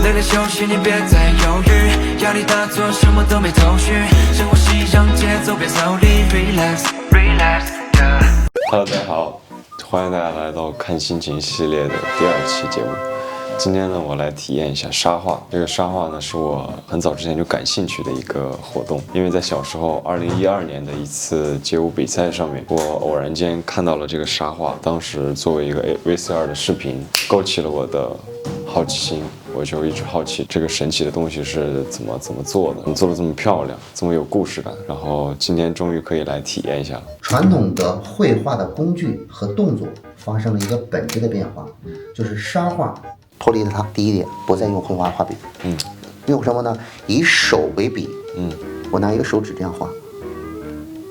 累了休息，你别再犹豫，压力大做什么都没头绪，深呼吸让节奏变走力 relax relax Hello， 大家好，欢迎大家来到看心情系列的第2期节目。今天呢，我来体验一下沙画。这个沙画呢，是我很早之前就感兴趣的一个活动，因为在小时候，2012年的一次街舞比赛上面，我偶然间看到了这个沙画，当时作为一个 VCR 的视频，勾起了我的好奇心。我就一直好奇这个神奇的东西是怎么做的，怎么做的这么漂亮，这么有故事感。然后今天终于可以来体验一下了。传统的绘画的工具和动作发生了一个本质的变化，就是沙画脱离了它。第一点，不再用绘画画笔，用什么呢？以手为笔，我拿一个手指这样画，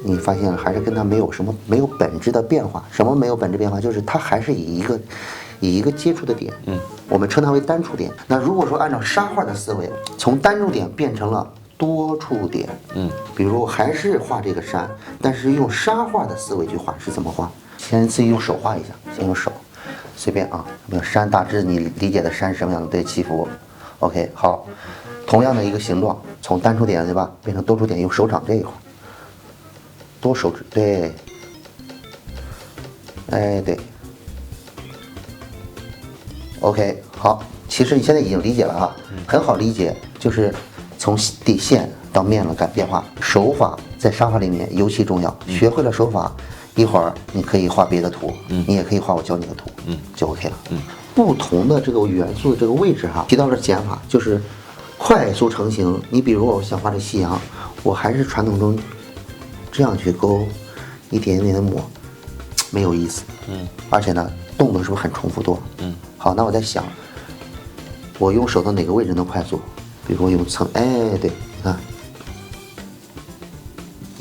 你发现还是跟它没有本质的变化。什么没有本质变化？就是它还是以一个接触的点，我们称它为单触点。那如果说按照沙画的思维，从单触点变成了多触点，比如还是画这个山，但是用沙画的思维去画是怎么画？先自己用手画一下，先用手，随便啊，没有山大致你理解的山什么样的对起伏 ，OK 好，同样的一个形状，从单触点对吧，变成多触点，用手掌这一块，多手指对，哎对。OK， 好，其实你现在已经理解了哈，很好理解，就是从底线到面了变化，手法在沙画里面尤其重要。学会了手法，一会儿你可以画别的图，你也可以画我教你的图，就 OK 了。不同的这个元素的这个位置哈，提到了减法，就是快速成型。你比如我想画这夕阳，我还是传统中这样去勾，一点点的抹，没有意思。而且呢，动作是不是很重复多？好，那我在想，我用手到哪个位置能快速？比如我用蹭，哎，对，你看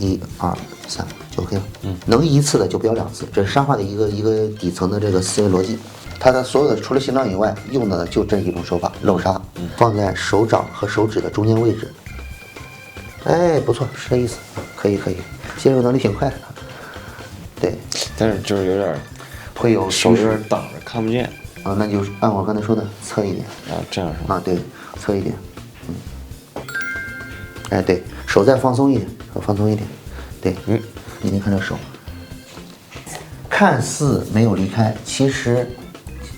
，1、2、3就 OK 了。能一次的就不要2次，这是沙画的一个底层的这个思维逻辑。它的所有的除了形状以外，用的就这一种手法，漏沙，放在手掌和手指的中间位置。哎，不错，是这意思，可以，接受能力挺快的。对，但是就是有点会有手有点挡着，看不见。那就按我刚才说的侧一点。这样是吗？对，侧一点。哎，对，手再放松一点，对，你看这手，看似没有离开，其实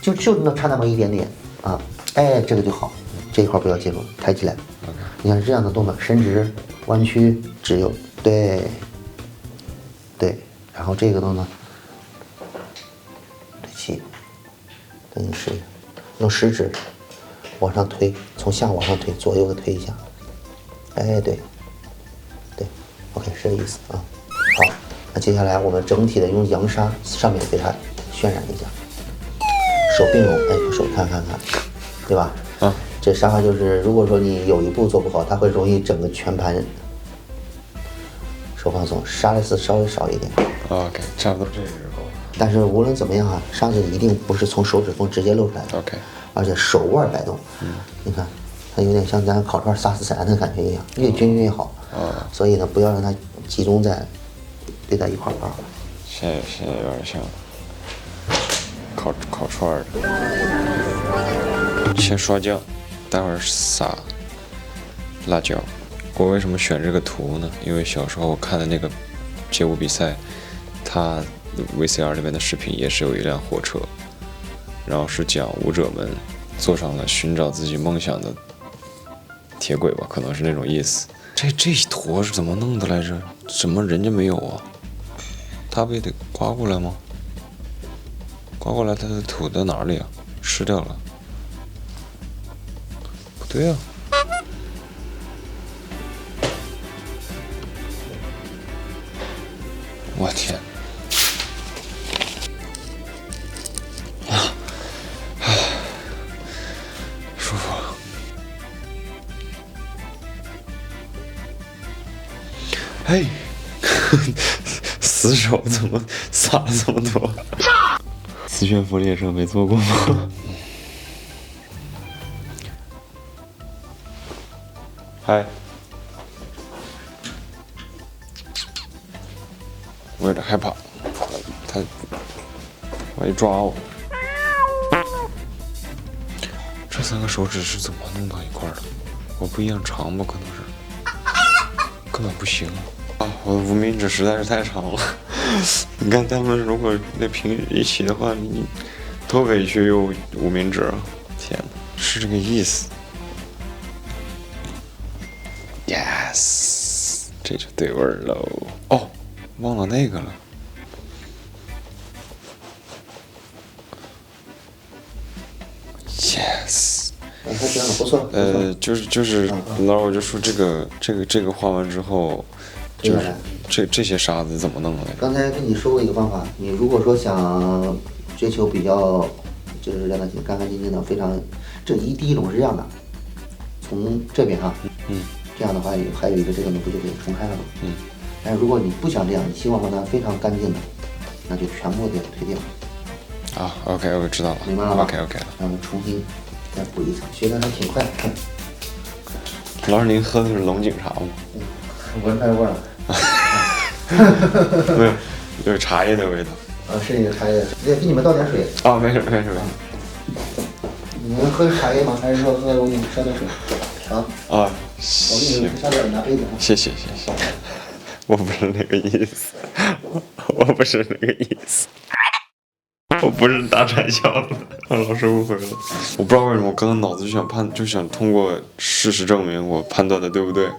就能差那么一点点啊。哎，这个就好，这一块不要介入，抬起来。你看这样的动作，伸直、弯曲，只有对，然后这个动作，对齐。等你试一下，用食指往上推，从下往上推，左右的推一下。哎，对 ，OK， 是这意思啊。好，那接下来我们整体的用扬沙上面给它渲染一下，手并拢，哎，手看，对吧？这沙发就是，如果说你有一步做不好，它会容易整个全盘手放松，沙的次稍微少一点。OK， 差不多这个就够了。但是无论怎么样啊，沙子一定不是从手指缝直接露出来的。OK， 而且手腕摆动，你看，它有点像咱烤串撒丝散的感觉一样，越均匀越好。所以呢，不要让它集中在堆在一块儿。现在有点像烤串的。先刷酱，待会儿撒辣椒。我为什么选这个图呢？因为小时候我看的那个街舞比赛，它 VCR 里面的视频也是有一辆火车，然后是讲舞者们坐上了寻找自己梦想的铁轨吧，可能是那种意思。这一坨是怎么弄的来着？怎么人家没有啊？他不也得刮过来吗？刮过来，它的土在哪里啊？吃掉了。不对啊。我天！舒服。嘿，死手怎么撒了这么多？磁悬浮列车没坐过吗？嗨，我有点害怕，他万一抓我，这这3个手指是怎么弄到一块的？我不一样长吧？可能是，根本不行啊！我的无名指实在是太长了。你看他们如果那平一起的话，你多委屈又无名指啊！天哪，是这个意思。Yes， 这就对味儿喽。哦，忘了那个了。Yes。哎，他讲的不错。就是，老师我就说这个画完之后，就是这些沙子怎么弄的？刚才跟你说过一个方法，你如果说想追求比较，就是让它干干净净的，非常，第一种是这样的，从这边啊，这样的话还有一个这个呢，不就给冲开了吗？但是如果你不想这样，你希望让它非常干净的，那就全部给推掉。啊 ，OK， 我知道了，明白了吗 ？OK 了。然后重新再补一层，学的还挺快。老师，您喝的是龙井茶吗？闻出来味儿了。没有，有茶叶的味道。是那个茶叶，给你们倒点水。啊，没事。你们喝茶叶吗？还是说喝龙井烧点水？啊，啊，我给你们烧点，拿杯子。谢谢。我不是那个意思，我不是大传销的，让老师误会了。我不知道为什么，我刚刚脑子就想通过事实证明我判断的对不对。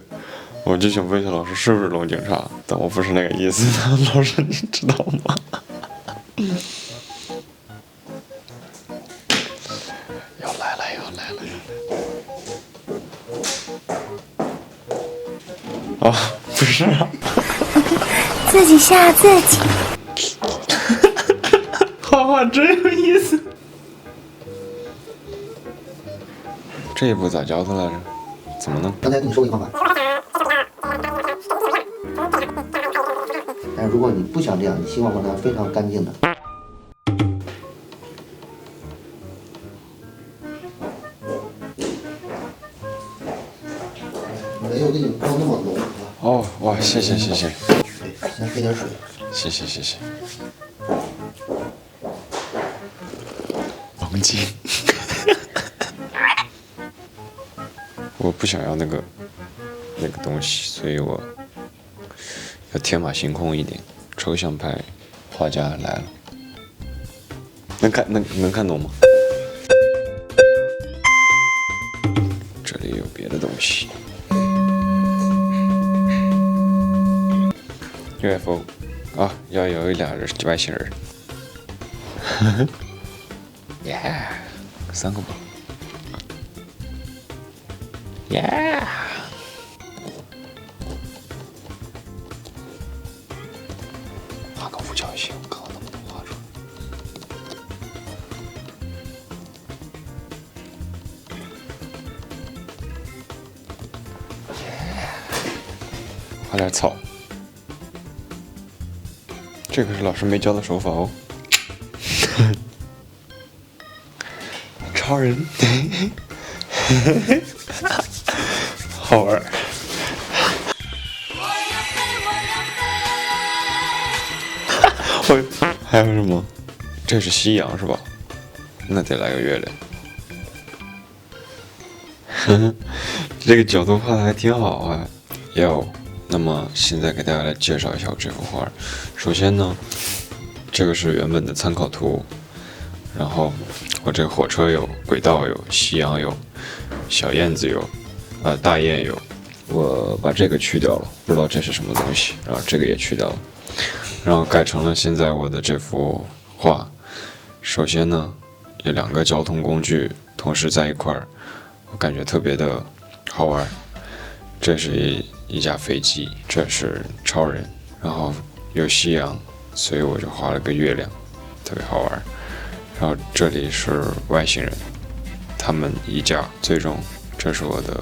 我就想问一下老师是不是龙井茶，但我不是那个意思。老师你知道吗？要来了。啊，不是啊。自己吓自己。画画真有意思。这一步咋教的来着？怎么弄？刚才跟你说过一个方法。但是如果你不想这样，你希望让它非常干净的。没有给你泡那么浓。哦，哇，谢谢。先配点水。谢谢。龙井。我不想要那个东西，所以我要天马行空一点，抽象派画家来了。能看懂吗？这里有别的东西。UFO 啊，要有俩人外星人。耶，3个吧。耶。画个五角星，看看能不能画出来。画点草。这个是老师没教的手法哦。超人，好玩。还有什么？这是夕阳是吧？那得来个月亮。这个角度画的还挺好啊。那么现在给大家来介绍一下我这幅画。首先呢，这个是原本的参考图，然后我这个火车有，轨道有，夕阳有，小燕子有，大雁有。我把这个去掉了，不知道这是什么东西，然后这个也去掉了，然后改成了现在我的这幅画。首先呢，有2个交通工具同时在一块儿，我感觉特别的好玩。这是一架飞机，这是超人，然后有夕阳，所以我就画了个月亮，特别好玩。然后这里是外星人，他们衣架，最终这是我的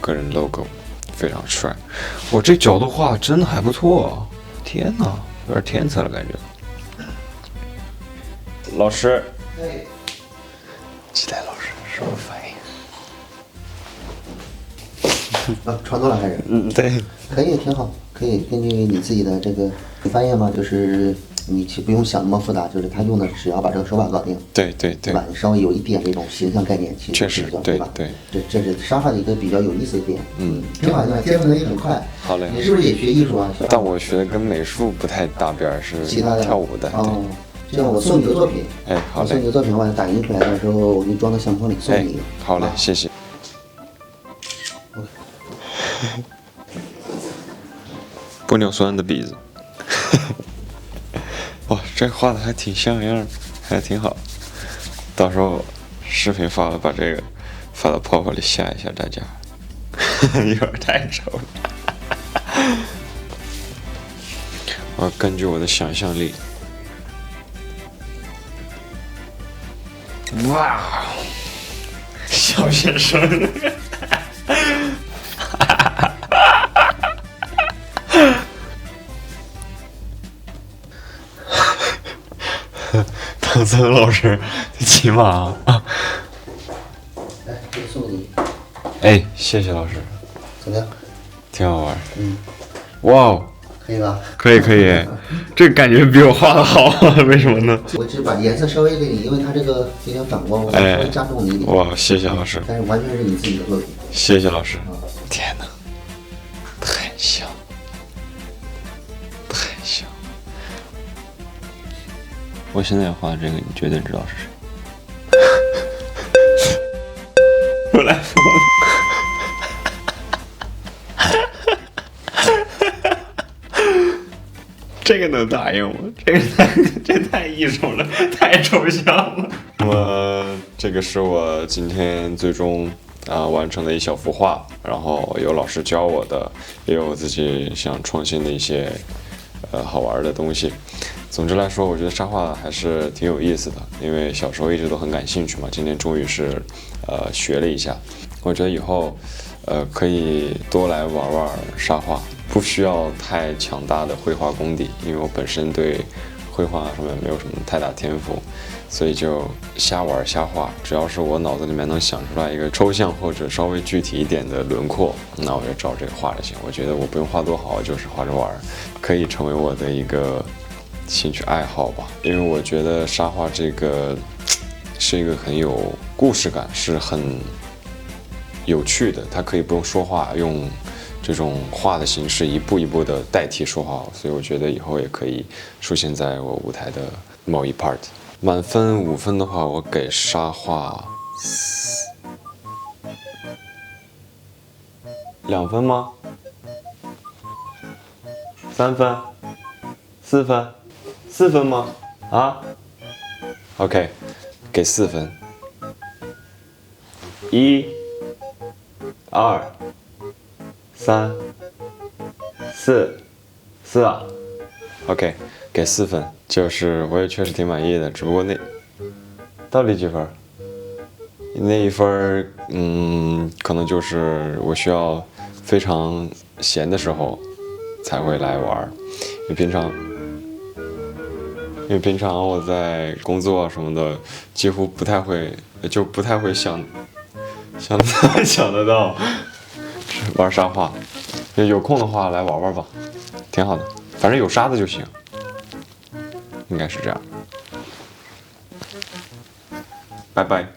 个人 logo， 非常帅。我这角度画真的还不错，天哪，有点天才了感觉。老师，期待老师什么反应？创作了还是？对，可以挺好，可以根据你自己的这个，你发现吗？就是你其实不用想那么复杂，就是他用的只要把这个手法搞定，对对对对吧？你稍微有一点这种形象概念，其实确实对吧？对，这是沙发的一个比较有意思的点。挺好的，接触能力很快。好嘞你是不是也学艺术啊？但我学的跟美术不太搭边儿，是其他的跳舞的。对，哦，就像我送你的作品，哎，好嘞我送你，的作品，我打印出来的时候，我给你装到相框里送哎你。，好嘞啊，谢谢。玻尿酸的鼻子，哇，这画的还挺像样儿，还挺好。到时候视频发了，把这个发到泡泡里吓一吓大家，有点太丑了。我根据我的想象力，哇，小学生。唐僧老师骑马啊！来，这个送给你，哎，谢谢老师，怎么样？挺好玩。哇哦，可以吧？可以可以，这感觉比我画的好，为什么呢？我只把颜色稍微给你，因为它这个有点反光，我稍微加重了一点。哇，谢谢老师，但是完全是你自己的作品。谢谢老师。天哪，太像，太像。我现在画的这个，你绝对知道是谁。我来说这个能答应吗？这太艺术了，太抽象了。那么这个是我今天最终完成的一小幅画，然后有老师教我的，也有我自己想创新的一些好玩的东西。总之来说，我觉得插画还是挺有意思的，因为小时候一直都很感兴趣嘛，今天终于是学了一下。我觉得以后可以多来玩玩插画，不需要太强大的绘画功底，因为我本身对绘画上面没有什么太大天赋，所以就瞎玩瞎画。只要是我脑子里面能想出来一个抽象或者稍微具体一点的轮廓，那我就照这个画就行。我觉得我不用画多好，就是画着玩，可以成为我的一个兴趣爱好吧。因为我觉得插画这个是一个很有故事感，是很有趣的，它可以不用说话，用这种画的形式一步一步的代替说话，所以我觉得以后也可以出现在我舞台的某一 part。满分5分的话，我给插画2分吗？3分？4分？4分吗？啊 ？OK， 给4分。1、2、3、4啊 ，OK， 给4分，就是我也确实挺满意的，只不过那到底几分？那1分，可能就是我需要非常闲的时候才会来玩，因为平常我在工作什么的，几乎不太会想得到玩沙画。有空的话来玩玩吧，挺好的，反正有沙子就行，应该是这样。拜拜。